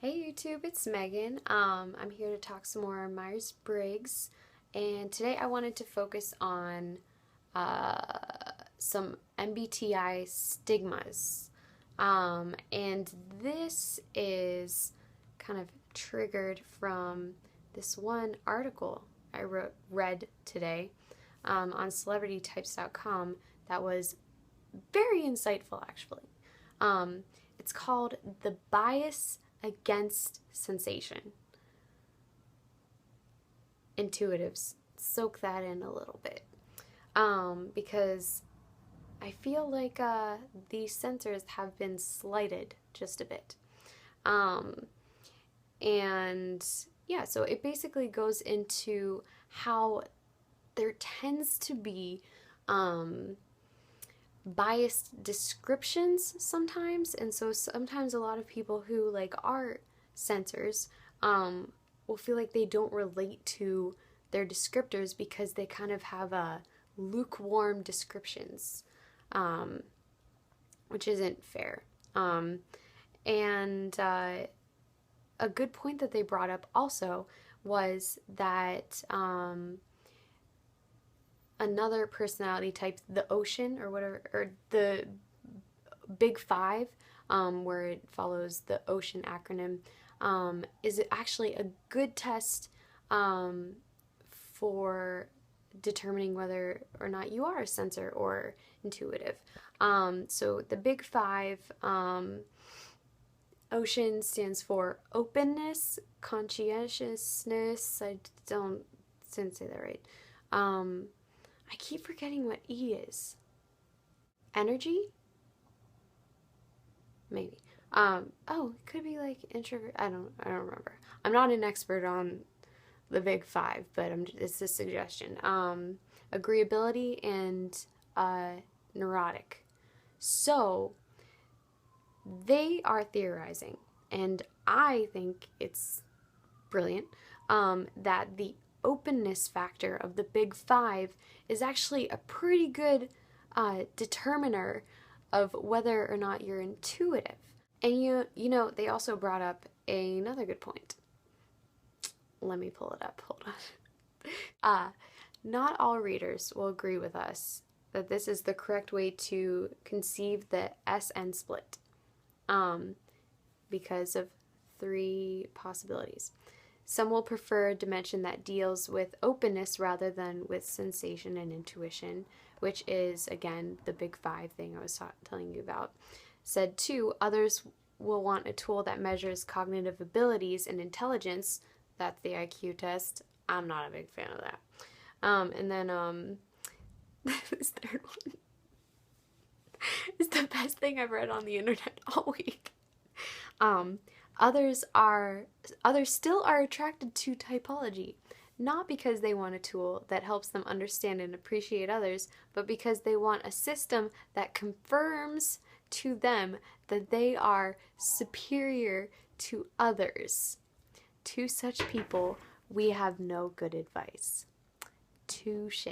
Hey YouTube, it's Megan. I'm here to talk some more Myers-Briggs, and today I wanted to focus on some MBTI stigmas. And this is kind of triggered from this one article I read today on celebritytypes.com that was very insightful, actually. It's called The Bias Against Sensation. Intuitives, soak that in a little bit. Because I feel like these sensors have been slighted just a bit. And yeah, so it basically goes into how there tends to be biased descriptions sometimes, and so sometimes a lot of people who are sensors will feel like they don't relate to their descriptors because they kind of have lukewarm descriptions, which isn't fair. And a good point that they brought up also was that another personality type, the ocean or whatever, or the big five, where it follows the ocean acronym, is actually a good test for determining whether or not you are a sensor or intuitive. So the big five, ocean stands for openness, conscientiousness. Didn't say that right. I keep forgetting what E is. Energy? Maybe. Oh, it could be like introvert. I don't remember. I'm not an expert on the big five, but it's a suggestion. Agreeability and neurotic. So they are theorizing, and I think it's brilliant, that the openness factor of the big five is actually a pretty good determiner of whether or not you're intuitive. And you know, they also brought up another good point. Let me pull it up. Hold on. Not all readers will agree with us that this is the correct way to conceive the SN split, because of three possibilities. Some will prefer a dimension that deals with openness rather than with sensation and intuition, which is, again, the big five thing I was telling you about. Said two, others will want a tool that measures cognitive abilities and intelligence. That's the IQ test. I'm not a big fan of that. And then this third one is the best thing I've read on the internet all week. Others still are attracted to typology, not because they want a tool that helps them understand and appreciate others, but because they want a system that confirms to them that they are superior to others. To such people, we have no good advice. Touche.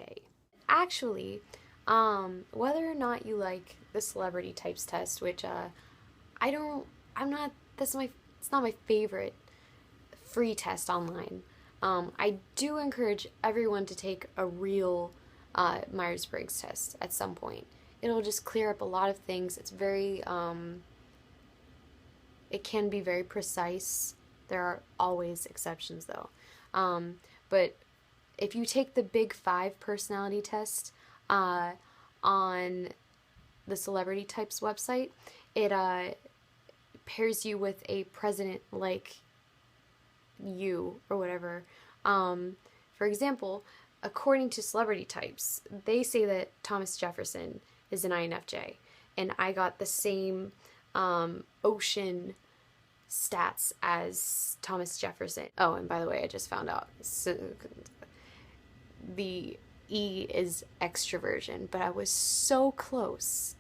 Actually, whether or not you like the celebrity types test, which it's not my favorite free test online. I do encourage everyone to take a real Myers-Briggs test at some point. It'll just clear up a lot of things. It's very, it can be very precise. There are always exceptions though. But if you take the big five personality test on the celebrity types website, it pairs you with a president like you or whatever. For example, according to celebrity types, they say that Thomas Jefferson is an INFJ, and I got the same ocean stats as Thomas Jefferson. Oh, and by the way, I just found out, so the E is extraversion, but I was so close.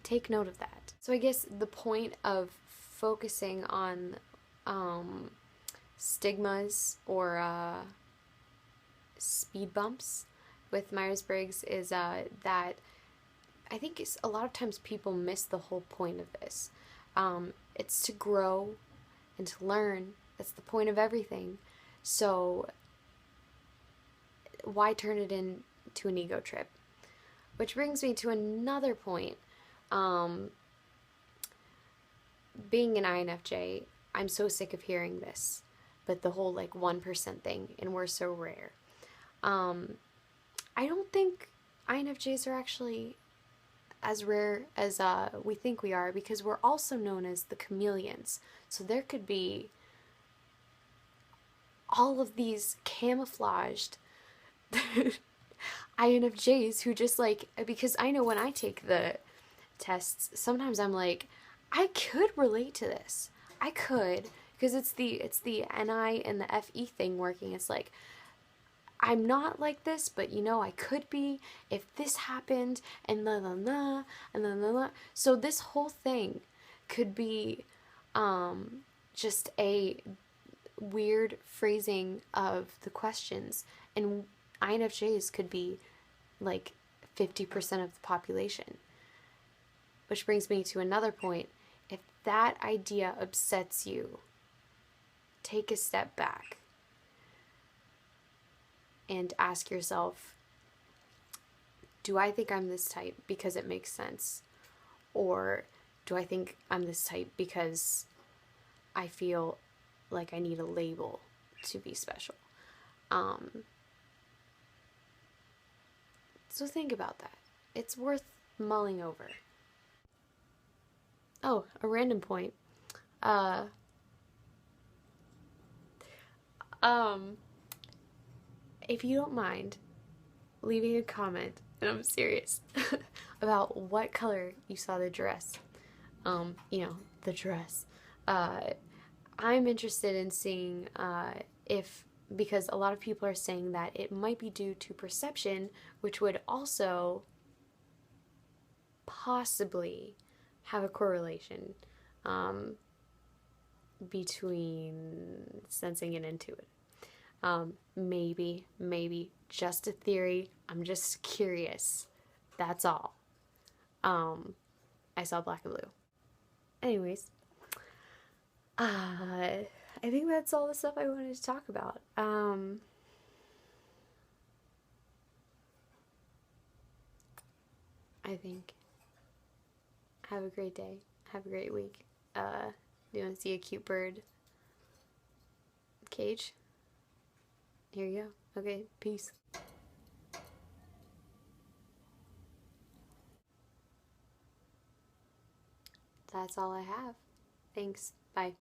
Take note of that. So I guess the point of focusing on stigmas or speed bumps with Myers-Briggs is that I think a lot of times people miss the whole point of this. It's to grow and to learn. That's the point of everything. So why turn it into an ego trip? Which brings me to another point. Being an INFJ, I'm so sick of hearing this, but the whole like 1% thing, and we're so rare. I don't think INFJs are actually as rare as we think we are, because we're also known as the chameleons. So there could be all of these camouflaged INFJs who just like, because I know when I take the tests, sometimes I'm like, I could relate to this. I could, because it's the NI and the FE thing working. It's like, I'm not like this, but you know, I could be if this happened, and la la la, and la la la. So this whole thing could be just a weird phrasing of the questions, and INFJs could be like 50% of the population. Which brings me to another point. If that idea upsets you, take a step back and ask yourself, do I think I'm this type because it makes sense? Or do I think I'm this type because I feel like I need a label to be special? So think about that. It's worth mulling over. Oh, a random point. Uh, if you don't mind leaving a comment, and I'm serious, about what color you saw the dress. The dress. I'm interested in seeing if, because a lot of people are saying that it might be due to perception, which would also possibly have a correlation between sensing and intuitive. Maybe, just a theory. I'm just curious. That's all. I saw black and blue. Anyways, I think that's all the stuff I wanted to talk about. I think. Have a great day. Have a great week. Do you want to see a cute bird cage? Here you go. Okay, peace. That's all I have. Thanks. Bye.